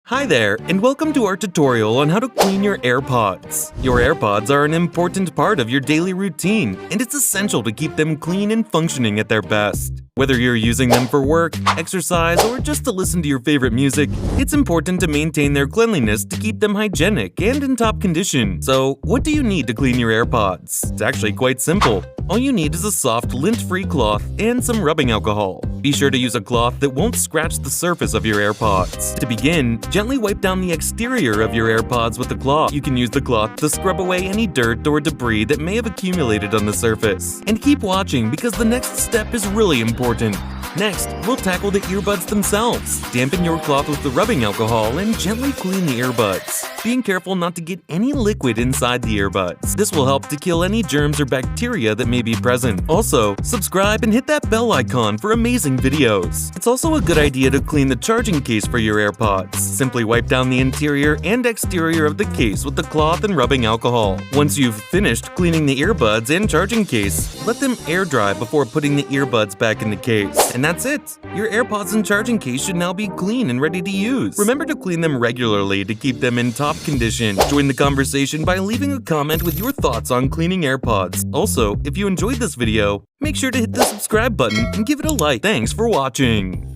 Hi there, and welcome to our tutorial on how to clean your AirPods. Your AirPods are an important part of your daily routine, and it's essential to keep them clean and functioning at their best. Whether you're using them for work, exercise, or just to listen to your favorite music, it's important to maintain their cleanliness to keep them hygienic and in top condition. So, what do you need to clean your AirPods? It's actually quite simple. All you need is a soft, lint-free cloth and some rubbing alcohol. Be sure to use a cloth that won't scratch the surface of your AirPods. To begin, gently wipe down the exterior of your AirPods with the cloth. You can use the cloth to scrub away any dirt or debris that may have accumulated on the surface. And keep watching because the next step is really important. Next, we'll tackle the earbuds themselves. Dampen your cloth with the rubbing alcohol and gently clean the earbuds, being careful not to get any liquid inside the earbuds. This will help to kill any germs or bacteria that may be present. Also, subscribe and hit that bell icon for amazing videos. It's also a good idea to clean the charging case for your AirPods. Simply wipe down the interior and exterior of the case with the cloth and rubbing alcohol. Once you've finished cleaning the earbuds and charging case, let them air dry before putting the earbuds back in the case. And that's it! Your AirPods and charging case should now be clean and ready to use. Remember to clean them regularly to keep them in top condition. Join the conversation by leaving a comment with your thoughts on cleaning AirPods. Also, if you enjoyed this video, make sure to hit the subscribe button and give it a like. Thanks for watching!